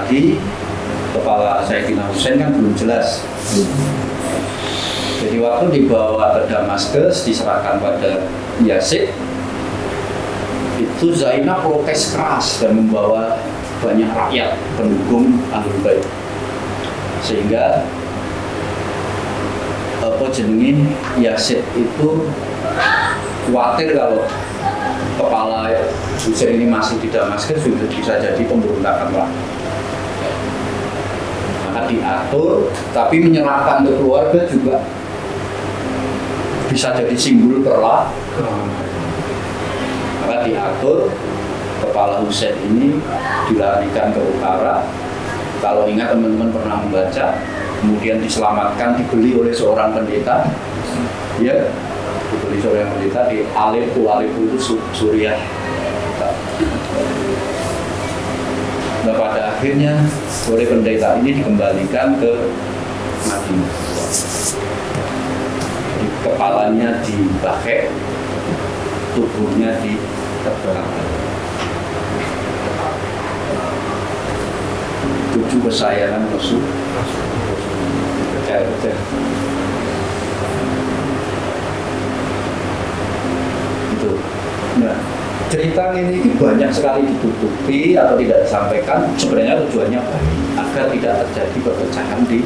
tadi kepala Sayyidina Husain kan belum jelas. Jadi waktu dibawa ke Damaskus diserahkan pada Yazid, itu Zainab protes keras dan membawa banyak rakyat pendukung Ahlul Bait, sehingga Yazid itu khawatir kalau kepala Husain ini masih di Damaskus sudah bisa jadi pemberontakan lagi. Maka diatur, tapi menyerahkan ke keluarga juga bisa jadi simbol perlahan. Maka diatur kepala Husain ini dilarikan ke utara. Kalau ingat teman-teman pernah membaca, kemudian diselamatkan, dibeli oleh seorang pendeta, ya, dibeli seorang pendeta di Aleppo itu Suriah. Nah, pada akhirnya oleh pendeta ini dikembalikan ke Madinah. Kepalanya dipakai, tubuhnya diterbangkan. Cucu kesayangan Rasul. Itu. Nah, cerita ini banyak sekali ditutupi atau tidak disampaikan. Sebenarnya tujuannya baik, agar tidak terjadi perpecahan di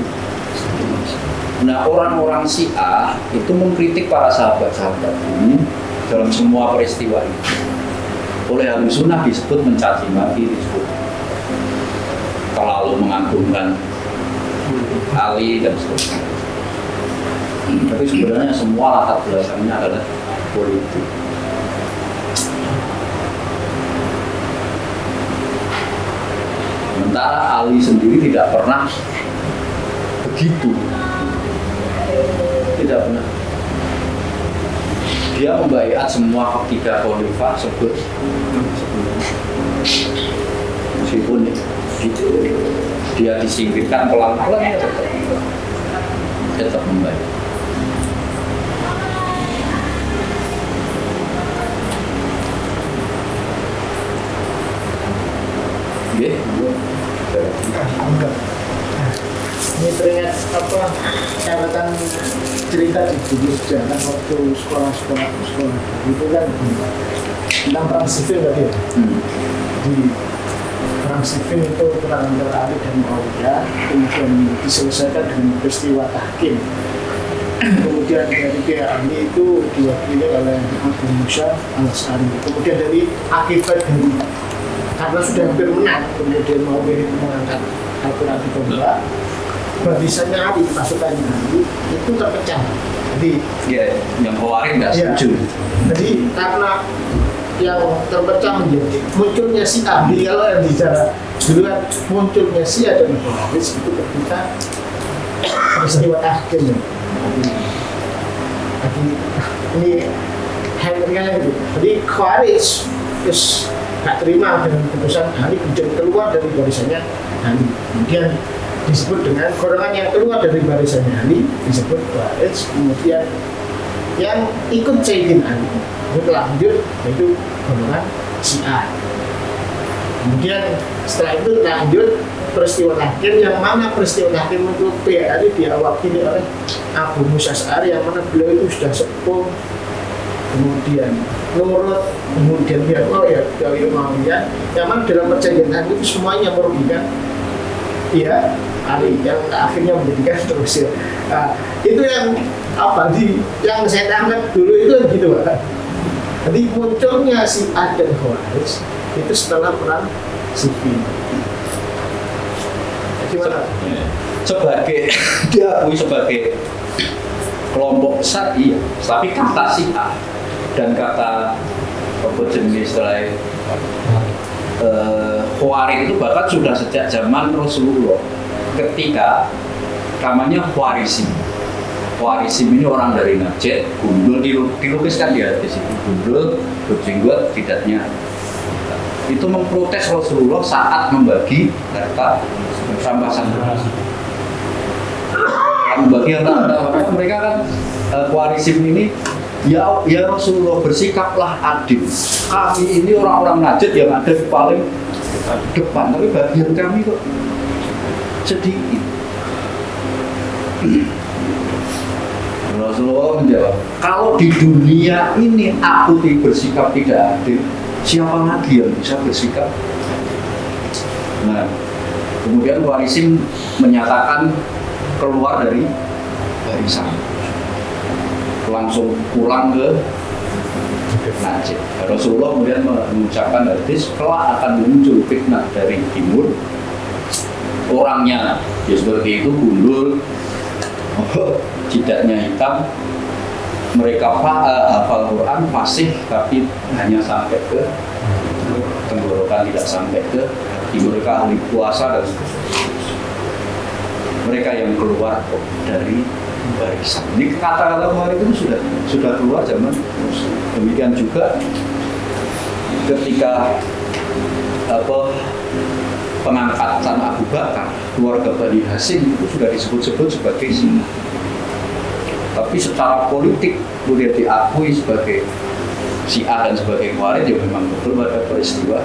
Indonesia. Nah, orang-orang Syiah itu mengkritik para sahabat-sahabat ini dalam semua peristiwa ini. Oleh Ahlus Sunnah disebut mencaci maki, disebut terlalu mengagungkan Ali dan seterusnya. Tapi sebenarnya semua latar belakangnya adalah politik. Sementara Ali sendiri tidak pernah begitu. Tidak pernah. Dia membaiat semua ketiga khalifah sebut, meskipun dia disingkirkan pelan-pelan, tetap membaiat. Ini teringat catatan cerita di buku sejarah waktu sekolah itu kan tentang perang sivil tadi ya. Di perang sivil itu perang antara Ali dan Muawiyah, kemudian diselesaikan dengan peristiwa tahkim. Kemudian dari pihak Ali itu diwakili oleh Abu Musa al-Asy'ari. Kemudian dari akibat dari karena sudah hampir menang, kemudian Muawiyah itu mengangkat Al-Quran di Tombak, barisannya Ali, pasukannya Ali itu terpecah. Jadi ya, yang Khawarij nggak setuju. Jadi karena yang terpecah menjadi munculnya Syiah, kalau yang bicara dulu kan munculnya Syiah dan Khawarij itu ketika peristiwa tahkim. Jadi ini handlingnya gitu. Jadi Khawarij terus tak terima dengan keputusan Ali, kemudian keluar dari barisannya Ali. Kemudian disebut dengan golongan yang keluar dari barisannya Ali disebut Khawarij. Kemudian yang ikut Sayyidina Ali itu lanjut yaitu golongan Syiah. Kemudian setelah itu lanjut peristiwa tahkim, yang mana peristiwa tahkim itu pihak Ali diwakili oleh Abu Musa al-Asy'ari, yang mana beliau itu sudah sepuh, kemudian nurut, kemudian pihak dari Muawiyah, yang mana dalam perjanjian itu semuanya merugikan ya Ali, yang akhirnya menjadikan terusir. Nah, itu yang yang saya tangkap dulu itu gitu Pak. Jadi munculnya Syiah dan Khawarij itu setelah perang sivil. Gimana? Sebagai diakui sebagai kelompok besar, iya. Tapi kata Syiah dan kata jenis setelah Khawarij itu bahkan sudah sejak zaman Rasulullah, ketika namanya Khwarizm. Khwarizm ini orang dari Najd, gundul, dilukiskan di situ, gundul, berjenggot, jidatnya. Itu memprotes Rasulullah saat membagi harta bersama-sama. Membagi harta mereka kan Khwarizm ini, ya Rasulullah bersikaplah adil. Kami ini orang-orang Najd yang ada di paling depan, tapi bagian kami kok sedikit. Rasulullah menjawab, kalau di dunia ini aku bersikap tidak adil, siapa lagi yang bisa bersikap? Nah, kemudian Warisim menyatakan keluar dari barisan, langsung pulang ke Najd. Rasulullah kemudian mengucapkan hadis, kelak akan muncul fitnah dari timur, orangnya ya seperti itu, gundul, jidatnya hitam, mereka hafal Quran fasih, tapi hanya sampai ke tenggorokan, tidak sampai ke timur. Mereka ahli puasa dan mereka yang keluar dari barisan. Ini kata-kata Khawarij itu sudah keluar zaman. Demikian juga ketika pengangkatan Abu Bakar, keluarga Bani Hasyim itu sudah disebut-sebut sebagai Syiah. Tapi secara politik kemudian diakui sebagai Syiah dan sebagai Khawarij, ya memang betul pada peristiwa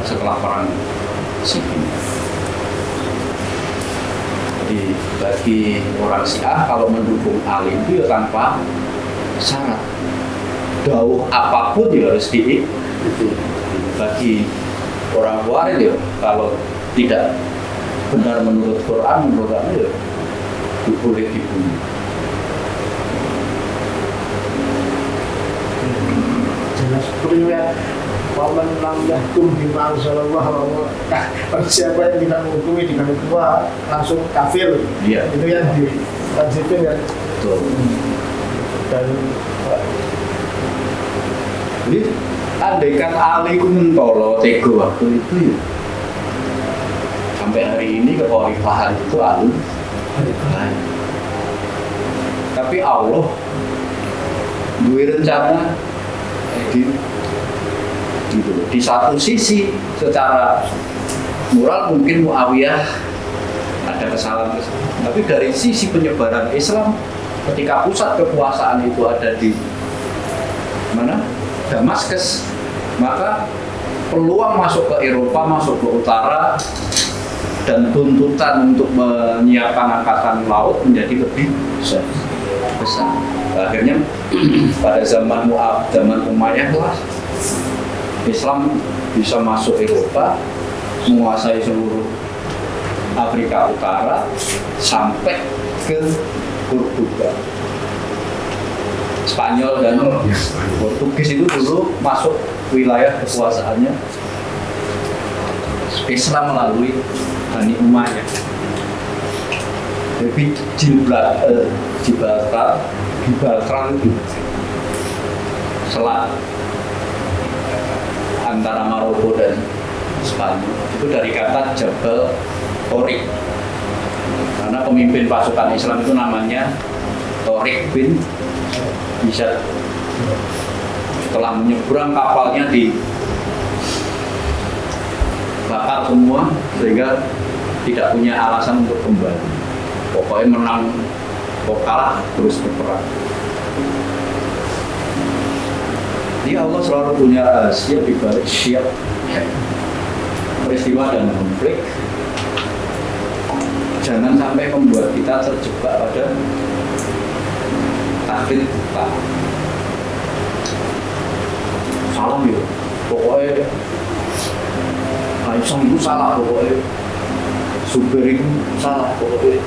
setelah perang Siffin. Jadi bagi orang Syiah kalau mendukung Ali itu ya tanpa syarat, dauh apapun ya harus diikuti. Bagi orang Khawarij ya kalau tidak benar menurut Quran, menurut Ali ya boleh dibunuh. Jelas priwet waman lam yahkum bima anzalallah, siapa yang tidak menghukumi dengan kedua langsung kafir. Iya. Itu yang ditansitin ya. Betul. Dan jadi andaikan Ali ku mentolo tego waktu itu ya, sampai hari ini kekhalifahan itu alun. Tapi Allah duwe rencana di satu sisi secara moral mungkin Muawiyah ada kesalahan, tapi dari sisi penyebaran Islam ketika pusat kekuasaan itu ada di mana? Damaskus, maka peluang masuk ke Eropa, masuk ke utara, dan tuntutan untuk menyiapkan angkatan laut menjadi lebih besar. Akhirnya pada zaman Umayyah lah Islam bisa masuk Eropa, menguasai seluruh Afrika Utara sampai ke Portugal. Spanyol dan Portugis itu dulu masuk wilayah kekuasaannya Islam melalui Bani Umayyah. Jadi Gibraltar itu selat antara Maroko dan Spanyol itu dari kata Jabal Torik, karena pemimpin pasukan Islam itu namanya Torik bin Izzat. Setelah menyeberang kapalnya dibakar semua sehingga tidak punya alasan untuk kembali. Pokoknya menang, kok kalah terus berperang. Jadi Allah selalu punya siap dibalik siap peristiwa dan konflik. Jangan sampai membuat kita terjebak pada takdir kita. Salah ya, pokoknya Aisyah itu salah, pokoknya Zubair itu salah, pokoknya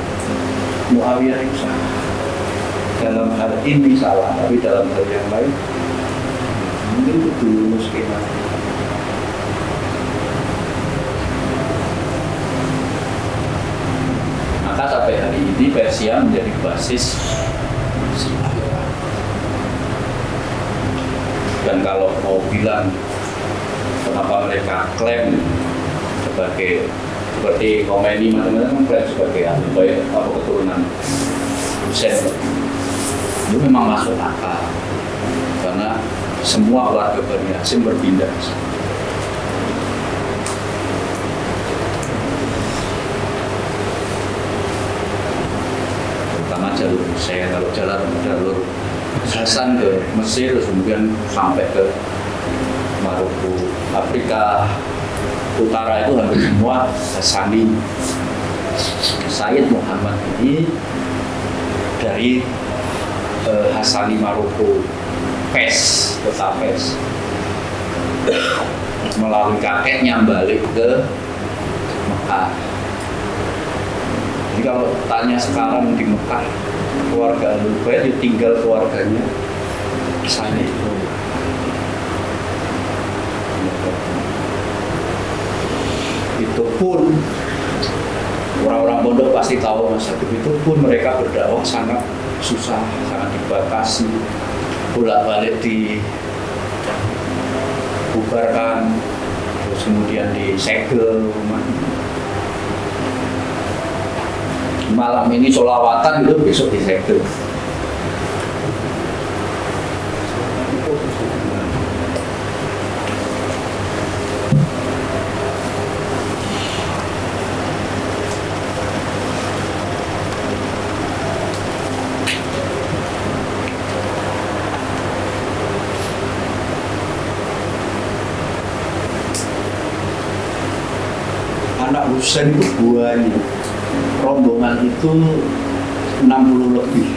Muawiyah itu salah. Dalam hal ini salah, tapi dalam hal yang lain mungkin itu dulu skema. Maka sampai hari ini Persia menjadi basis Syiah. Dan kalau mau bilang kenapa mereka klaim sebagai seperti Khomeini macam-macam klaim sebagai apa keturunan Husain, itu memang masuk akal karena semua keluarga Bani Hasyim berpindah. Terutama jalur Husain, kalau jalur Hasan ke Mesir, kemudian sampai ke Maroko. Afrika Utara itu hampir semua Hassani. Sayyid Muhammad ini dari Hassani Maroko, Fes, kota Fes. Melalui kakeknya balik ke Mekah. Jadi kalau tanya sekarang di Mekah, keluarga Ahlul Bait ya tinggal keluarganya sana itu. Itu pun orang-orang pondok pasti tahu Mas Habib, itu pun mereka berdakwah sangat susah, sangat dibatasi, bolak-balik dibubarkan, terus kemudian disegel rumahnya. Malam ini sholawatan itu besok disegel. Anak Husain itu banyak, rombongan itu 60 lebih.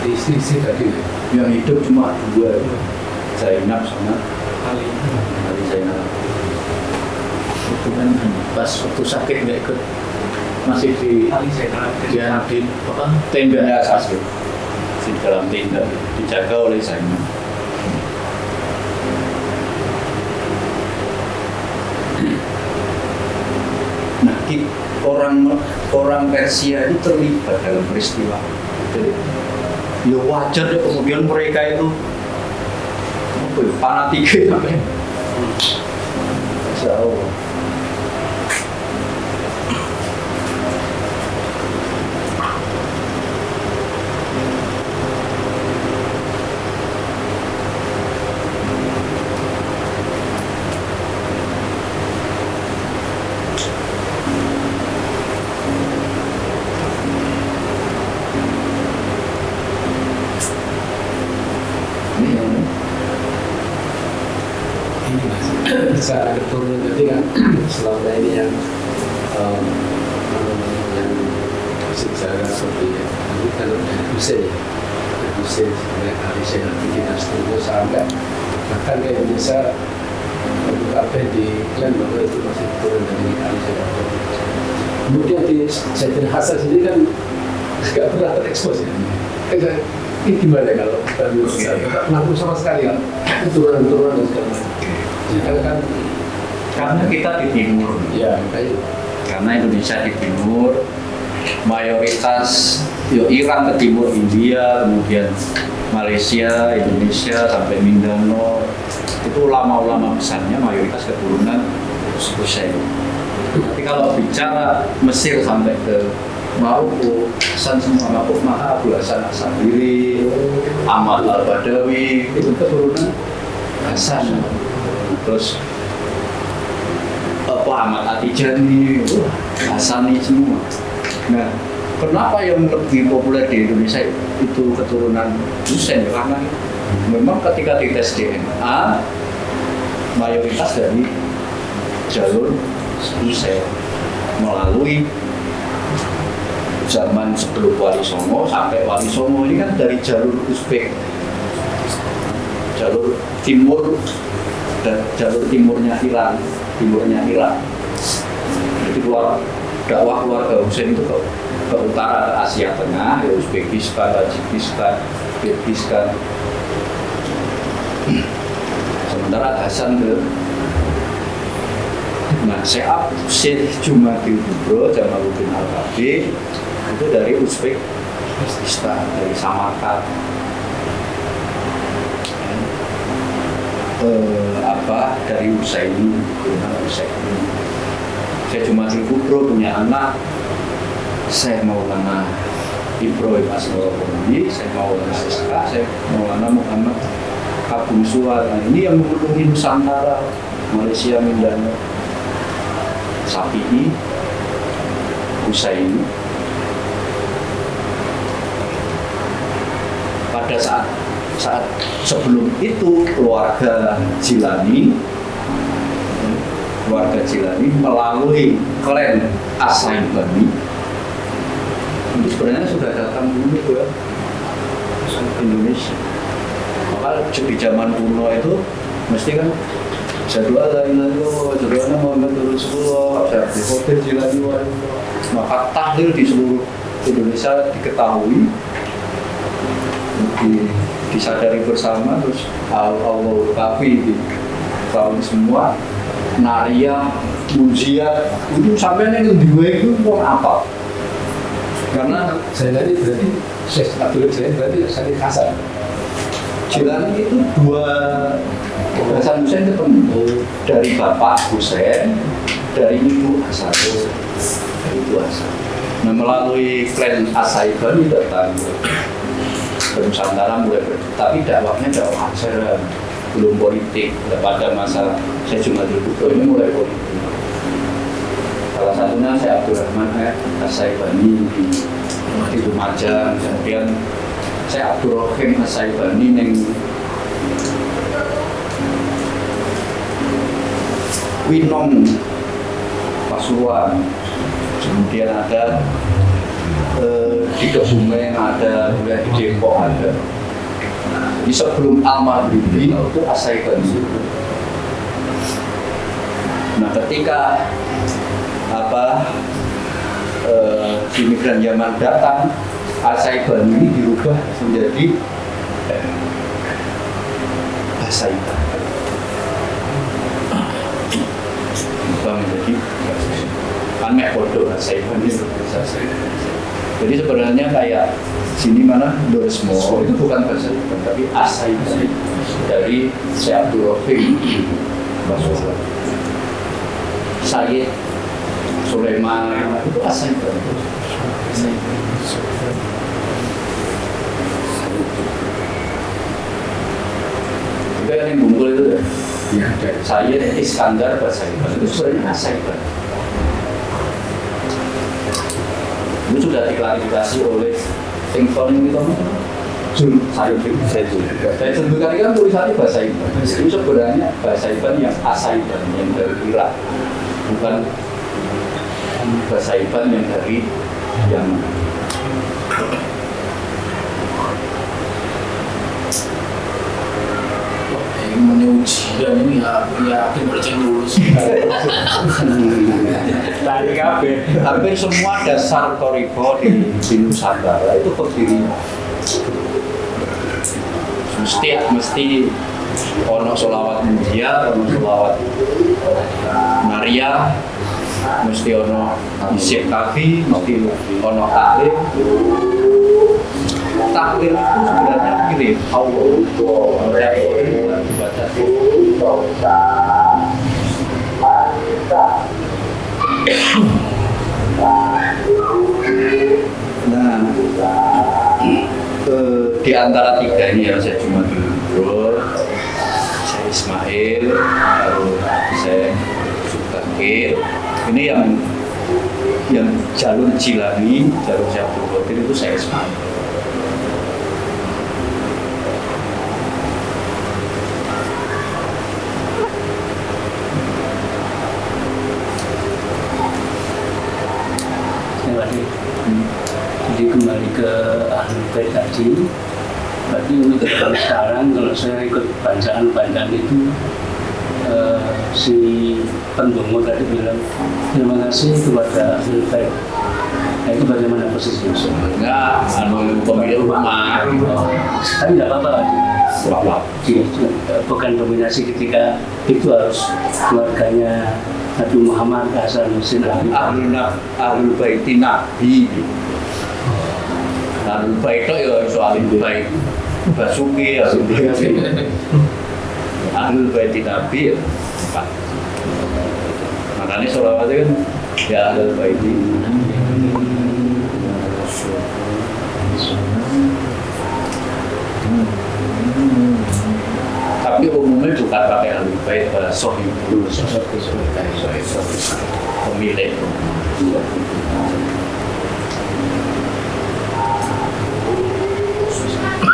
Jadi istri tadi Yang hidup cuma 2, Zainab sama Ali Zainab. Itu kan pas waktu sakit nggak ikut, masih di tenda sakit, di dalam tenda dijaga oleh Zainab. Nah, orang Persia itu terlibat dalam peristiwa. Jadi, ya wajar ya kemudian mereka itu fanatik sampai jauh. ini Mas, secara keturunan tadi kan selama ini yang sejarah seperti itu kalau dari Husain sampai Ali Zainal Abidin dan seterusnya sampai bahkan ke Indonesia apa yang diklaim bahwa itu masih turun dari Ali Zainal Abidin. Kemudian di Sayyidina Hasan sendiri kan nggak pernah terekspos ya. Ini gimana kalau kita nggak ngaku sama sekali kan turunan dan segala macam. Kan Karena kita di timur, ya kayak karena Indonesia di timur, mayoritas Iran ke timur, India, kemudian Malaysia, Indonesia sampai Mindanao, itu ulama-ulama besarnya mayoritas keturunan Husain. Tapi kalau bicara Mesir sampai ke Maroko, Hasan semua Maroko, maka Abu Hasan As-Sabiri, Ahmad Al-Badawi itu keturunan Hasan. Terus Ahmad Atijani, Hasani semua. Nah, kenapa yang lebih populer di Indonesia itu keturunan Husain? Karena memang ketika dites DNA mayoritas dari jalur Husain melalui zaman sebelum Wali Songo sampai Wali Songo ini kan dari jalur Uzbek, jalur timur dan jalur timurnya Iran. Jadi dakwah keluarga Husain itu ke utara, ke Asia Tengah, ya Uzbekistan, Tajikistan, Kirgistan. Sementara Hasan ke Syekh Jumadil Kubro, Jamaluddin Al-Qabi itu dari Uzbekistan, dari Samarkand. Dari Husaini, Syekh Jumadil Kubro punya anak Syekh Maulana Ibrahim Asmaul-Qurani, Syekh Maulana Ishaq, Syekh Maulana Muhammad Abu Suwar. Nah, ini yang memenuhi Nusantara, Malaysia, Mindanao. Syafi'i, Husaini. Pada saat saat sebelum itu keluarga Jilani melalui klan As-Saibani itu sebenarnya sudah datang dulu ke Indonesia. Maka di zaman kuno itu mesti kan jadu Allah Muhammad Rasulullah, di hotel Jilani Waliullah. Maka tahlil di seluruh Indonesia diketahui, disadari bersama, terus Allah kafi di tahun semua Naria, Munzia itu sampai yang dua itu mau apa? Karena Jilani berarti Syekh Abdul Jilani berarti Syekh Hasan. Jilani itu dua Hasan Hussein ketemu dari bapak Hussein, dari ibu Hasan. Itu Hasan. Nah, melalui klan As-Saibani datang ke Nusantara mulai tapi dakwahnya dakwah ajaran, belum politik. Pada masa saya cuma dulu ini mulai politik. Salah satunya saya Abdurrahman As-Saibani di Lumajang, kemudian saya Abdurrahim As-Saibani yang Winong Pasuruan, kemudian ada di Kebumen, ada di Depok, ada. Di sebelum Al-Maghribi itu As-Saibani. Nah, ketika imigran Yaman datang, As-Saibani ini dirubah menjadi As-Saibani. Menjadi aneh bodoh As-Saibani. Jadi sebenarnya kayak sini mana Dorismo itu bukan bahasa Iban tapi As-Saibani dari Syekh Abdurrahim Basulah, Sayyid Sulaiman itu As-Saibani. Juga yang bungkul itu deh. Ya, Sayyid Iskandar As-Saibani itu sebenarnya As-Saibani. Itu sudah diklarifikasi oleh Tington ini Jul Sayyid. Saya sebutkan ini kan tulisannya bahasa Iban. Itu sebenarnya bahasa Iban yang As-Saibani yang dari Irak, bukan bahasa Iban yang dari Yaman. Ujian ini yakin percaya lulus. Dari kabeh, hampir semua dasar Toribo di Nusantara itu berdiri mesti ono sholawat Mulia, ono sholawat Maria, mesti ono isik kafi, mesti ono tahlil. Tahlil itu sebenarnya mirip Allah. Nah, di antara tiga ini ya saya cuma dulu, saya Ismail, lalu saya Subakir. Ini yang jalur Jilani, jalur Syabdul Qadir itu saya Ismail. Jadi kembali ke Ahlul Bait tadi, berarti untuk sekarang kalau saya ikut bacaan itu si pendongo tadi bilang terima kasih kepada Ahlul Bait. Nah, itu bagaimana posisinya? Enggak, pemilik rumah. Tapi nggak apa-apa. Bukan dominasi ketika itu harus keluarganya Nabi Muhammad Hasan Hussein Ahlul Bait Nabi. Ahlul Bait itu ya soal Bait Basuki, Ahlul Bait Nabi ya. Makanya sholawatnya kan ya Ahlul Bait. Tapi umumnya bukan pakai Ahlul Bait, Sohibul pemilik.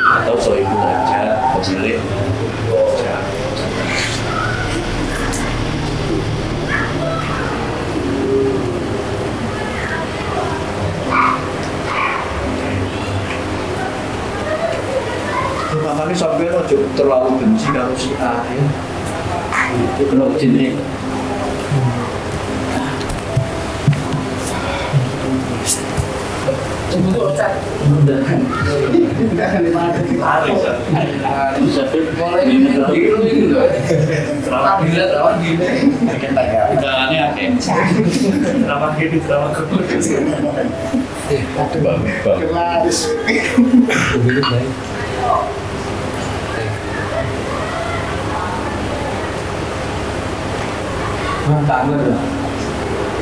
Atau Sohibul Hajat. Mulane sampai ojo terlalu benci karo si A ya. Itu kalau jenis tangannya akeh. Kelas. Banget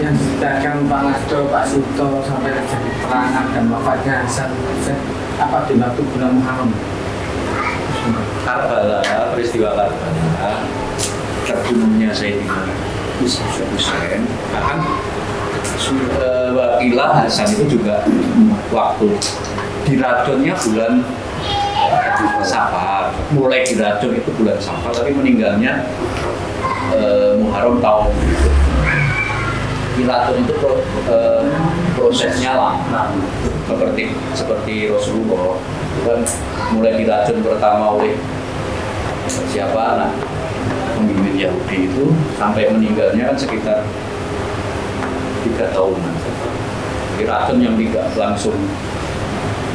yang diceritakan Pak Lasto, Pak Suto sampai terjadi perangan dan wafatnya Hasan Hussein apa di waktu bulan Muharram. Karbala, peristiwa Karbala, terbunuhnya Sayyidina Husain. Bahkan Wakilah Hasan itu juga waktu diracunnya bulan Safar, mulai diracun itu bulan Safar, tapi meninggalnya Muharram tahun itu. Diracun itu prosesnya lama, seperti Rasulullah itu kan mulai diracun pertama oleh siapa anak pemimpin Yahudi itu sampai meninggalnya kan sekitar 3 tahunan. Jadi racun yang tidak langsung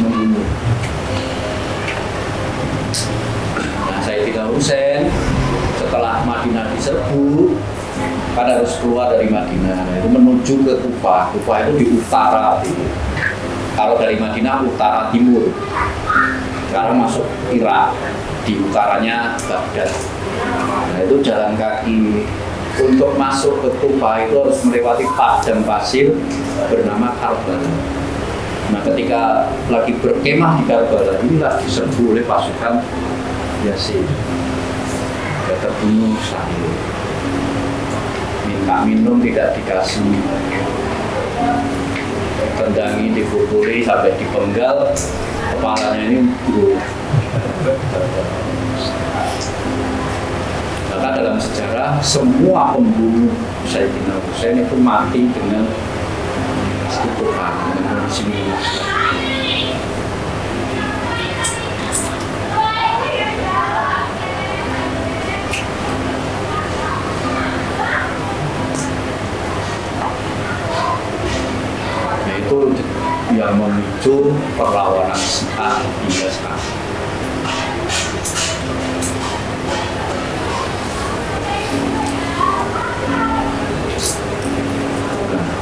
membunuh. Nah, Sayyidina Husain setelah Madinah diserbu kan harus keluar dari Madinah, itu menuju ke Kufah. Kufah itu di utara. Kalau dari Madinah utara timur. Sekarang masuk Irak, di utaranya Baghdad. Nah, itu jalan kaki. Untuk masuk ke Kufah itu harus melewati padang pasir bernama Karbala. Nah, ketika lagi berkemah di Karbala, inilah diserbu oleh pasukan Yazid. Dia terbunuh syahid. Minta minum tidak dikasih, tendangi, dipukuli sampai dipenggal, kepalanya ini maka dalam sejarah semua pembunuh Sayyidina Husain itu mati dengan istighfar, dengan kondisi minus. Itu yang memicu perlawanan Syiah hingga sekarang.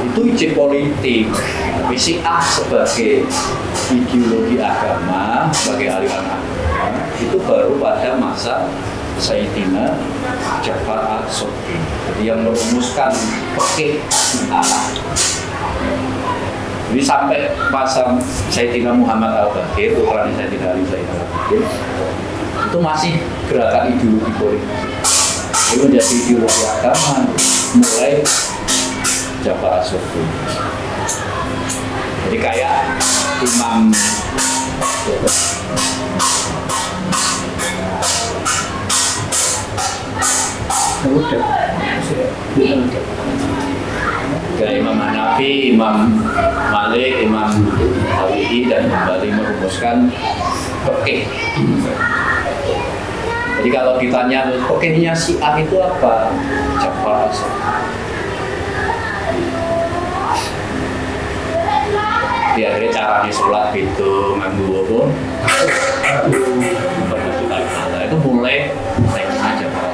Itu ide politik, tapi Syiah sebagai ideologi agama, sebagai aliran agama, itu baru pada masa Sayyidina Ja'far as-Sadiq. Jadi yang merumuskan fikih Syiah. Jadi sampai masa Sayyidina Muhammad al-Baqir, putranya Sayyidina Ali Zainal Abidin, itu masih gerakan ideologi politik. Itu menjadi ideologi agama mulai Ja'far as-Sadiq. Jadi kayak Imam kayak Imam Hanafi, Imam Malik, Imam Syafi'i dan kembali merumuskan fikih. Jadi kalau ditanya fikihnya Syiah itu apa? Ja'far as-Sadiq. Ya, dia caranya sholat gitu, nganggu apa? Itu mulai aja Pak.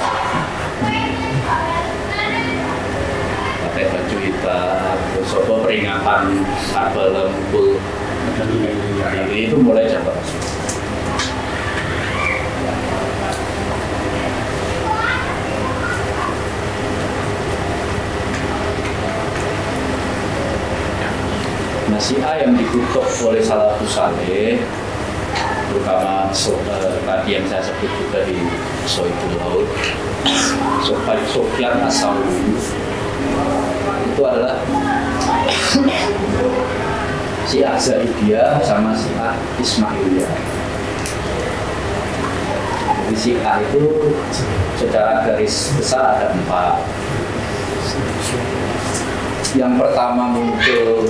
Pakai baju hitam, terus apa peringatan Karbala mukul diri itu mulai Ja'far as-Sadiq. Nah, Syiah yang dikutuk oleh salafus saleh, terutama tadi yang saya sebut juga di Sohibul Haud, Sufyan as-Sauri, itu adalah Syiah Zaidiyah sama Syiah Ismailiyah. Jadi Syiah itu secara garis besar ada 4. Yang pertama muncul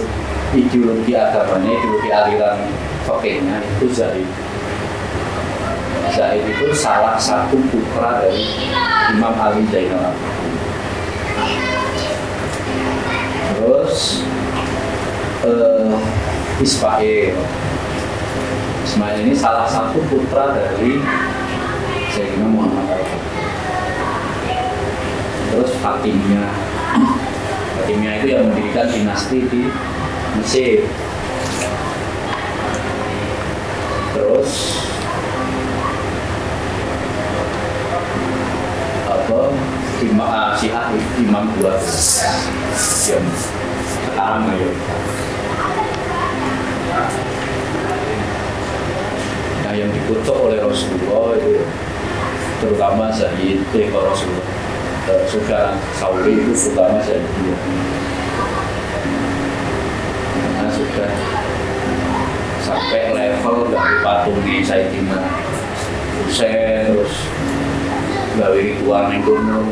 ideologi agamanya, ideologi aliran fikihnya itu Zaidi. Zaid itu salah satu putra dari Imam Ali Zainal Abidin. Terus Ismail ini salah satu putra dari Sayyidina Muhammad Al-Fatih. Terus Fatimiyah itu yang mendirikan dinasti di Mesir. Terus Syiah Imam 12 yang sekarang mayoritas. Nah, yang dikutuk oleh Rasulullah itu terutama Zaid Rasulullah, saudara Sauli itu terutama Zaid, karena sudah sampai level dari patungi Sayyidina Husain, terus gawe ritual yang kuno,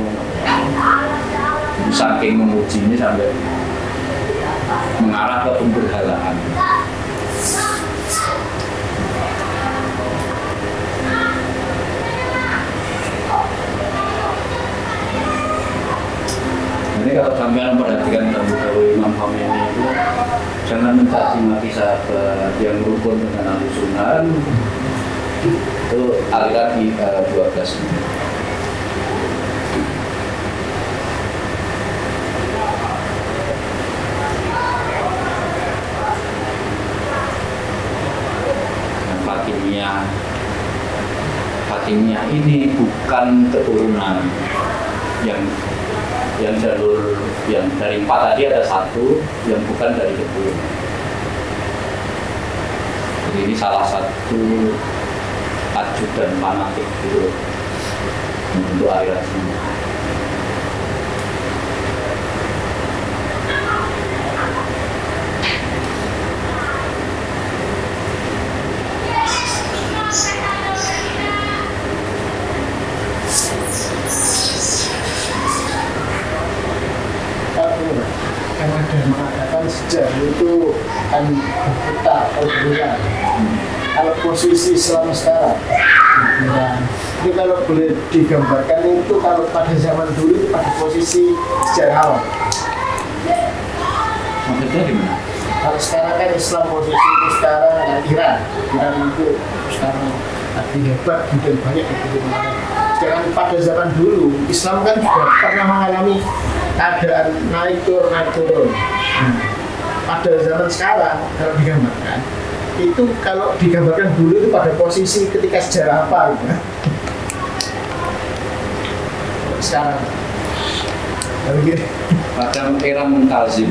saking memujinya sampai mengarah ke pemberhalaan. Jadi kalau sampai memperhatikan dahulu Imam Khomeini itu jangan mencaci maki sahabat yang rukun dengan Ahlus Sunnah. Itu aliran di 12 ini. Fatimiyah ini bukan keturunan yang jalur yang dari 4 tadi ada satu yang bukan dari keturunan. Jadi ini salah satu ajudan fanatik gitu untuk aliran ini. Karena ada mengatakan sejarah itu akan berputar berbulan. Kalau posisi Islam sekarang, itu kalau boleh digambarkan itu kalau pada zaman dulu itu pada posisi sejarah awal. Maksudnya gimana? Kalau sekarang kan Islam posisi itu sekarang Iran itu sekarang lagi hebat dan banyak begitu. Sedangkan pada zaman dulu Islam kan juga pernah mengalami keadaan naik turun. Pada zaman sekarang kalau digambarkan itu kalau digambarkan dulu itu pada posisi ketika sejarah apa gitu. Sekarang begini. Pada era Mu'tazim,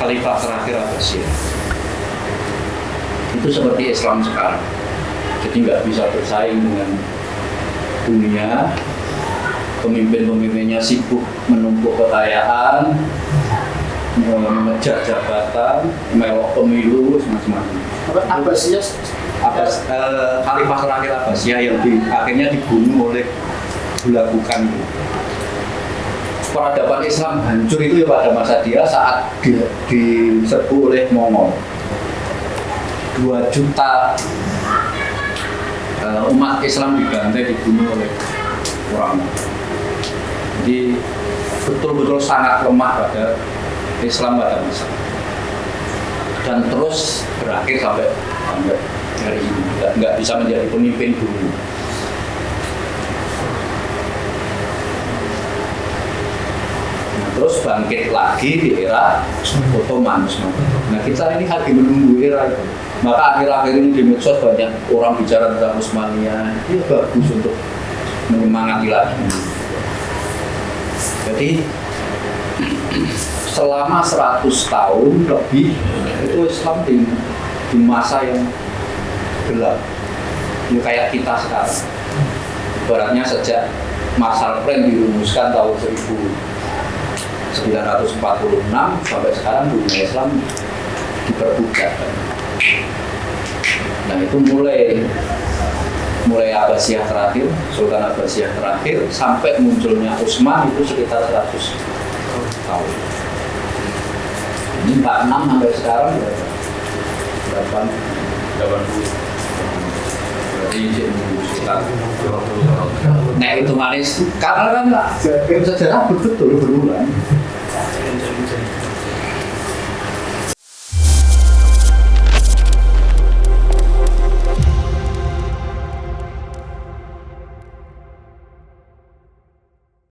Khalifah terakhir Abbasiyah itu seperti Islam sekarang, jadi nggak bisa bersaing dengan dunia. Pemimpin-pemimpinnya sibuk menumpuk kekayaan, mengejar jabatan, melok pemilu, semacam-macam. Abbasiyah Khalifah terakhir Abbasiyah yang akhirnya dibunuh oleh Hulagukan. Peradaban Islam hancur itu ya pada masa dia saat diserbu oleh Mongol. 2 juta umat Islam dibantai, dibunuh oleh orang. Jadi betul-betul sangat lemah pada Islam pada masa dan terus berakhir sampai hari ini nggak bisa menjadi pemimpin dulu. Nah, terus bangkit lagi di era Ottoman. Nah, kita ini lagi menunggu era itu. Maka akhir-akhir ini di medsos banyak orang bicara tentang Utsmaniyah. Ini bagus untuk menyemangati lagi. Jadi selama 100 tahun lebih itu Islam di masa yang gelap. Ya kayak kita sekarang. Ibaratnya sejak Marshall Plan dirumuskan tahun 1946 sampai sekarang dunia Islam diperbudak. Nah itu mulai Abbasiyah terakhir, Sultan Abbasiyah terakhir sampai munculnya Utsman itu sekitar 100 tahun. Ini 46 sampai sekarang berapa? 80. Berarti sekitar 20 tahun. Nah itu manis karena kan sejarah betul berulang.